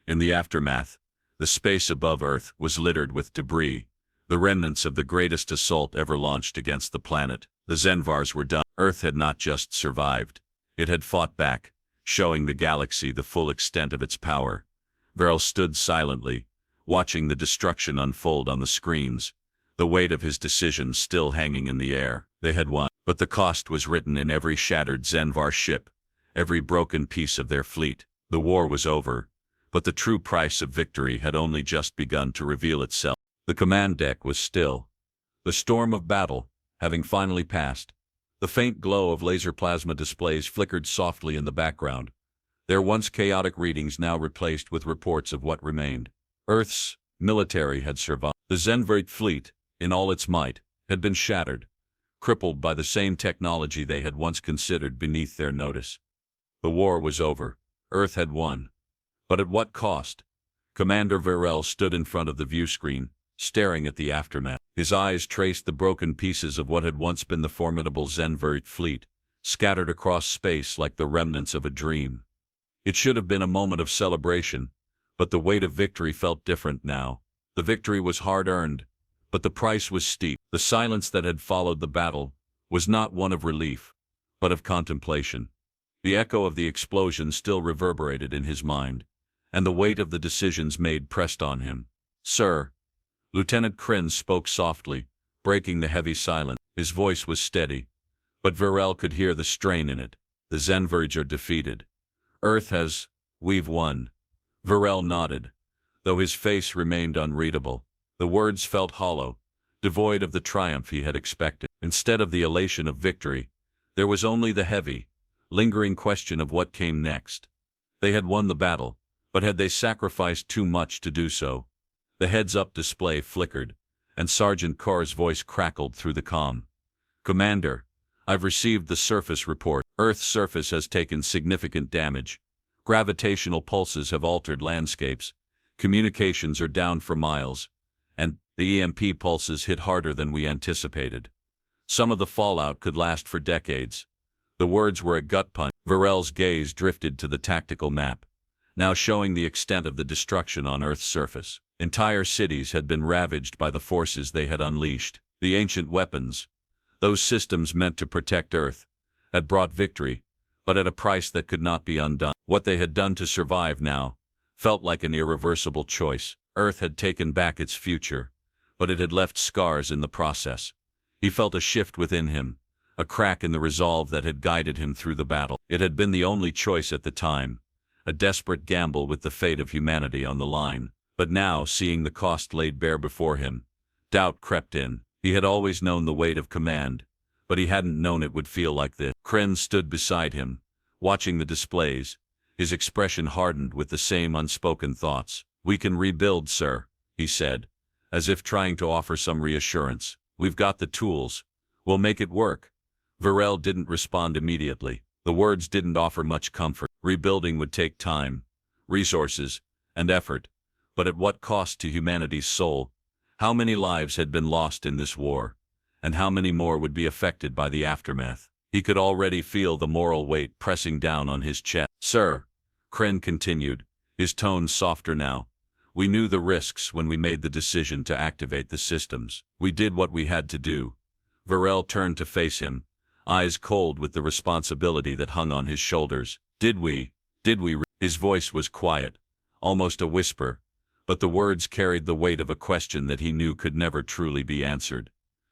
In the aftermath, the space above Earth was littered with debris, the remnants of the greatest assault ever launched against the planet. The Zenvars were done. Earth had not just survived, it had fought back, showing the galaxy the full extent of its power. Veril stood silently, watching the destruction unfold on the screens, the weight of his decision still hanging in the air. They had won, but the cost was written in every shattered Zenvar ship, every broken piece of their fleet. The war was over, but the true price of victory had only just begun to reveal itself. The command deck was still, the storm of battle having finally passed. The faint glow of laser plasma displays flickered softly in the background, their once chaotic readings now replaced with reports of what remained. Earth's military had survived. The Zenvar fleet, in all its might, had been shattered, crippled by the same technology they had once considered beneath their notice. The war was over. Earth had won. But at what cost? Commander Veril stood in front of the viewscreen, staring at the aftermath. His eyes traced the broken pieces of what had once been the formidable Zenvar fleet, scattered across space like the remnants of a dream. It should have been a moment of celebration, but the weight of victory felt different now. The victory was hard-earned, but the price was steep. The silence that had followed the battle was not one of relief, but of contemplation. The echo of the explosion still reverberated in his mind, and the weight of the decisions made pressed on him. "Sir," Lieutenant Kren spoke softly, breaking the heavy silence. His voice was steady, But Varel could hear the strain in it. The Zenverge are defeated. Earth has, we've won. Varel nodded, though his face remained unreadable. The words felt hollow, devoid of the triumph he had expected. Instead of the elation of victory, there was only the heavy, lingering question of what came next. They had won the battle, but had they sacrificed too much to do so? The heads-up display flickered, and Sergeant Carr's voice crackled through the comm. "Commander, I've received the surface report. Earth's surface has taken significant damage. Gravitational pulses have altered landscapes. Communications are down for miles. And the EMP pulses hit harder than we anticipated. Some of the fallout could last for decades." The words were a gut punch. Varel's gaze drifted to the tactical map, now showing the extent of the destruction on Earth's surface. Entire cities had been ravaged by the forces they had unleashed. The ancient weapons, those systems meant to protect Earth, had brought victory, but at a price that could not be undone. What they had done to survive now felt like an irreversible choice. Earth had taken back its future, but it had left scars in the process. He felt a shift within him, a crack in the resolve that had guided him through the battle. It had been the only choice at the time, a desperate gamble with the fate of humanity on the line. But now, seeing the cost laid bare before him, doubt crept in. He had always known the weight of command, but he hadn't known it would feel like this. Kren stood beside him, watching the displays, his expression hardened with the same unspoken thoughts. "We can rebuild, sir," he said, as if trying to offer some reassurance. "We've got the tools. We'll make it work." Varel didn't respond immediately. The words didn't offer much comfort. Rebuilding would take time, resources, and effort. But at what cost to humanity's soul? How many lives had been lost in this war? And how many more would be affected by the aftermath? He could already feel the moral weight pressing down on his chest. "Sir," Kren continued, his tone softer now, "we knew the risks when we made the decision to activate the systems. We did what we had to do." Varel turned to face him, eyes cold with the responsibility that hung on his shoulders. Did we? His voice was quiet, almost a whisper, but the words carried the weight of a question that he knew could never truly be answered.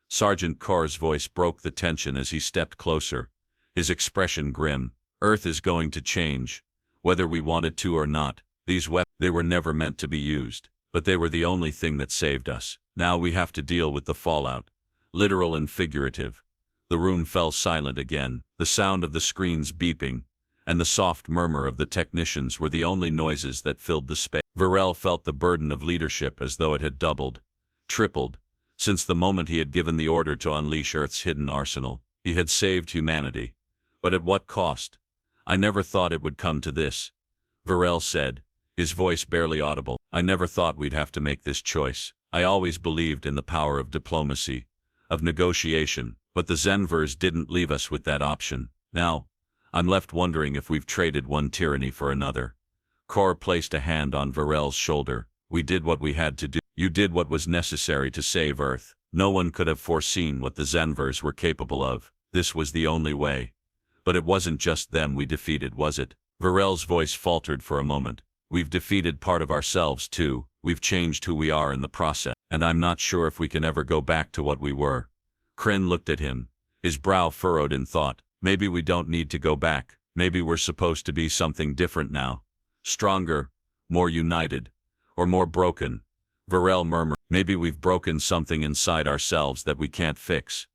Sergeant Carr's voice broke the tension as he stepped closer, his expression grim. "Earth is going to change, whether we want it to or not. These weapons, they were never meant to be used, but they were the only thing that saved us. Now we have to deal with the fallout, literal and figurative." The room fell silent again. The sound of the screens beeping and the soft murmur of the technicians were the only noises that filled the space. Varel felt the burden of leadership as though it had doubled, tripled, since the moment he had given the order to unleash Earth's hidden arsenal. He had saved humanity. But at what cost? "I never thought it would come to this," Varel said, his voice barely audible. "I never thought we'd have to make this choice. I always believed in the power of diplomacy, of negotiation, but the Zenvers didn't leave us with that option. Now, I'm left wondering if we've traded one tyranny for another." Carr placed a hand on Varel's shoulder. "We did what we had to do. You did what was necessary to save Earth. No one could have foreseen what the Zenvers were capable of. This was the only way. But it wasn't just them we defeated, was it?" Varel's voice faltered for a moment. "We've defeated part of ourselves too. We've changed who we are in the process. And I'm not sure if we can ever go back to what we were." Kren looked at him, his brow furrowed in thought. "Maybe we don't need to go back. Maybe we're supposed to be something different now. Stronger, more united, or more broken." Varel murmured, "Maybe we've broken something inside ourselves that we can't fix."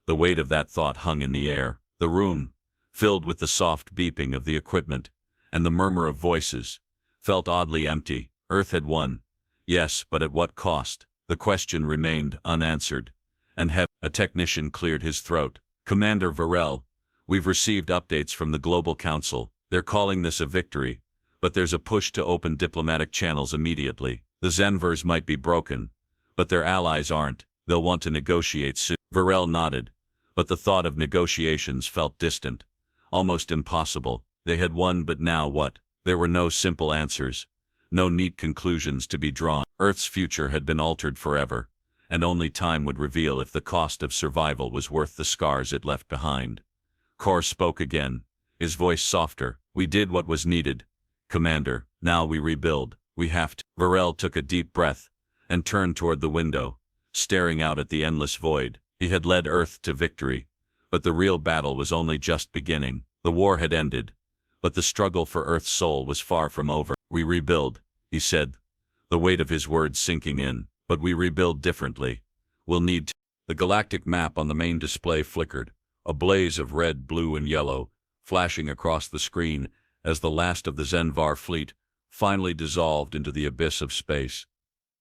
The weight of that thought hung in the air. The room, filled with the soft beeping of the equipment and the murmur of voices, felt oddly empty. Earth had won. Yes, but at what cost? The question remained unanswered. And a technician cleared his throat. "Commander Varel, we've received updates from the Global Council. They're calling this a victory, but there's a push to open diplomatic channels immediately. The Zenvers might be broken, but their allies aren't. They'll want to negotiate soon." Varel nodded, but the thought of negotiations felt distant, almost impossible. They had won, but now what? There were no simple answers, no neat conclusions to be drawn. Earth's future had been altered forever, and only time would reveal if the cost of survival was worth the scars it left behind. Carr spoke again, his voice softer. "We did what was needed, Commander. Now we rebuild. We have to." Varel took a deep breath and turned toward the window, staring out at the endless void. He had led Earth to victory, But the real battle was only just beginning. The war had ended, but the struggle for Earth's soul was far from over. "We rebuild," he said, the weight of his words sinking in, "but we rebuild differently. We'll need to—" The galactic map on the main display flickered, a blaze of red, blue, and yellow, flashing across the screen as the last of the Zenvar fleet finally dissolved into the abyss of space.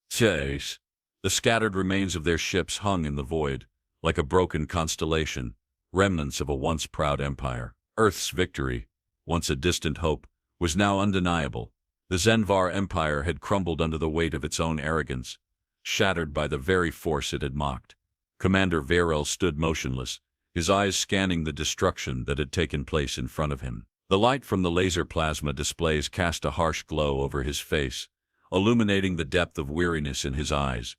The scattered remains of their ships hung in the void, like a broken constellation, remnants of a once proud empire. Earth's victory, once a distant hope, was now undeniable. The Zenvar Empire had crumbled under the weight of its own arrogance, shattered by the very force it had mocked. Commander Varel stood motionless, his eyes scanning the destruction that had taken place in front of him. The light from the laser plasma displays cast a harsh glow over his face, illuminating the depth of weariness in his eyes.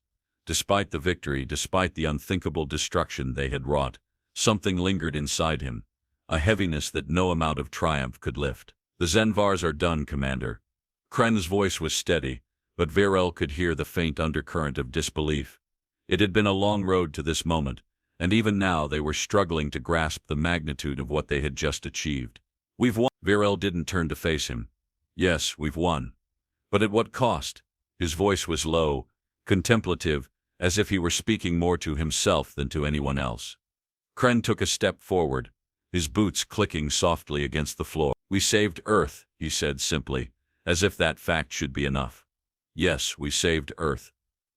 Despite the victory, despite the unthinkable destruction they had wrought, something lingered inside him, a heaviness that no amount of triumph could lift. "The Zenvars are done, Commander." Kren's voice was steady, but Varel could hear the faint undercurrent of disbelief. It had been a long road to this moment, and even now they were struggling to grasp the magnitude of what they had just achieved. "We've won." Varel didn't turn to face him. "Yes, we've won. But at what cost?" His voice was low, contemplative, as if he were speaking more to himself than to anyone else. Kren took a step forward, his boots clicking softly against the floor. "We saved Earth," he said simply, as if that fact should be enough. "Yes, we saved Earth,"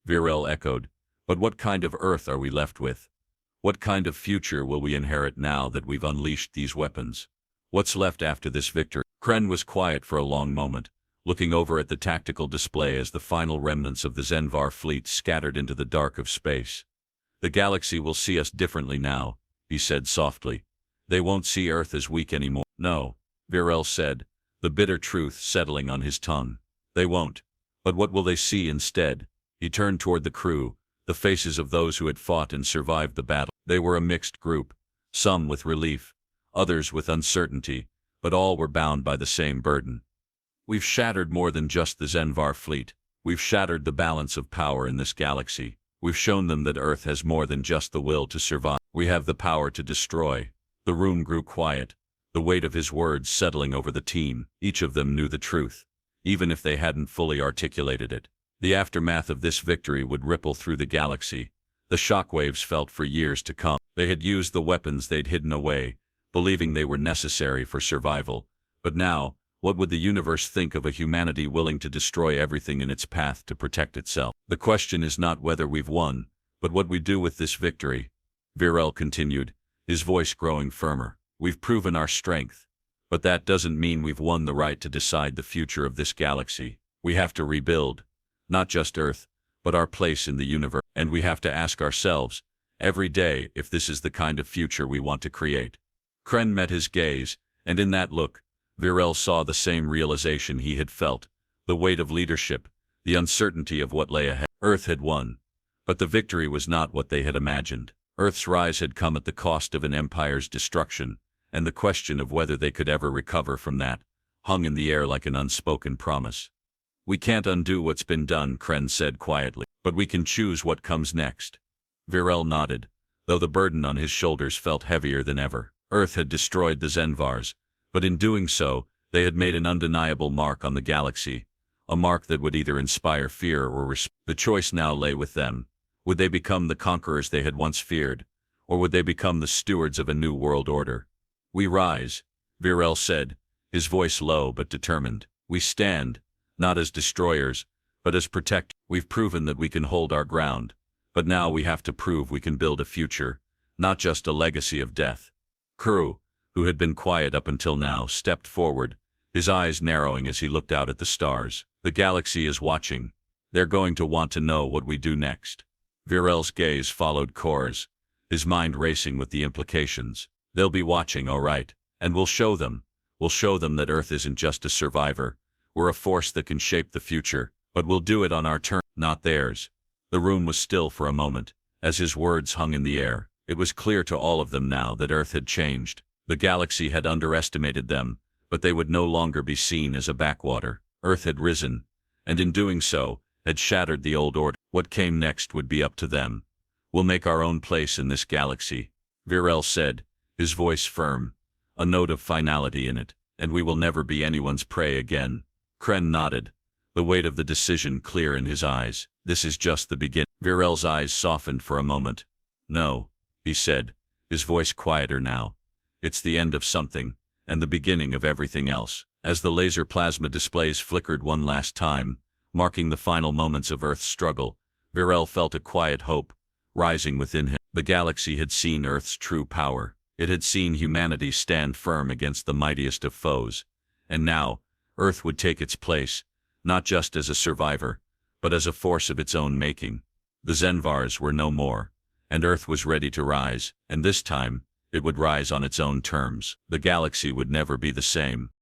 Varel echoed. "But what kind of Earth are we left with? What kind of future will we inherit now that we've unleashed these weapons? What's left after this victory?" Kren was quiet for a long moment, looking over at the tactical display as the final remnants of the Zenvar fleet scattered into the dark of space. "The galaxy will see us differently now," he said softly. "They won't see Earth as weak anymore." "No," Varel said, the bitter truth settling on his tongue. "They won't. But what will they see instead?" He turned toward the crew, the faces of those who had fought and survived the battle. They were a mixed group, some with relief, others with uncertainty, but all were bound by the same burden. "We've shattered more than just the Zenvar fleet. We've shattered the balance of power in this galaxy. We've shown them that Earth has more than just the will to survive. We have the power to destroy." The room grew quiet, the weight of his words settling over the team. Each of them knew the truth, even if they hadn't fully articulated it. The aftermath of this victory would ripple through the galaxy, the shockwaves felt for years to come. They had used the weapons they'd hidden away, believing they were necessary for survival. But now, what would the universe think of a humanity willing to destroy everything in its path to protect itself? "The question is not whether we've won, but what we do with this victory," Varel continued, his voice growing firmer. "We've proven our strength, but that doesn't mean we've won the right to decide the future of this galaxy. We have to rebuild, not just Earth, but our place in the universe. And we have to ask ourselves, every day, if this is the kind of future we want to create." Kren met his gaze, and in that look, Varel saw the same realization he had felt, the weight of leadership, the uncertainty of what lay ahead. Earth had won, but the victory was not what they had imagined. Earth's rise had come at the cost of an empire's destruction, and the question of whether they could ever recover from that hung in the air like an unspoken promise. "We can't undo what's been done," Kren said quietly, "but we can choose what comes next." Varel nodded, though the burden on his shoulders felt heavier than ever. Earth had destroyed the Zenvars, but in doing so, they had made an undeniable mark on the galaxy, a mark that would either inspire fear or respect. The choice now lay with them. Would they become the conquerors they had once feared, or would they become the stewards of a new world order? "We rise," Varel said, his voice low but determined. "We stand, not as destroyers, but as protectors. We've proven that we can hold our ground, but now we have to prove we can build a future, not just a legacy of death." Kuru, who had been quiet up until now, stepped forward, his eyes narrowing as he looked out at the stars. "The galaxy is watching. They're going to want to know what we do next." Virel's gaze followed Kor's, his mind racing with the implications. "They'll be watching, all right, and we'll show them. We'll show them that Earth isn't just a survivor. We're a force that can shape the future, but we'll do it on our terms, not theirs." The room was still for a moment, as his words hung in the air. It was clear to all of them now that Earth had changed. The galaxy had underestimated them, but they would no longer be seen as a backwater. Earth had risen, and in doing so, had shattered the old order. What came next would be up to them. "We'll make our own place in this galaxy," Varel said, his voice firm, a note of finality in it. "And we will never be anyone's prey again." Kren nodded, the weight of the decision clear in his eyes. "This is just the beginning." Virel's eyes softened for a moment. "No," he said, his voice quieter now. "It's the end of something, and the beginning of everything else." As the laser plasma displays flickered one last time, marking the final moments of Earth's struggle, Virel felt a quiet hope rising within him. The galaxy had seen Earth's true power. It had seen humanity stand firm against the mightiest of foes. And now, Earth would take its place, not just as a survivor, but as a force of its own making. The Zenvars were no more, and Earth was ready to rise, and this time, it would rise on its own terms. The galaxy would never be the same.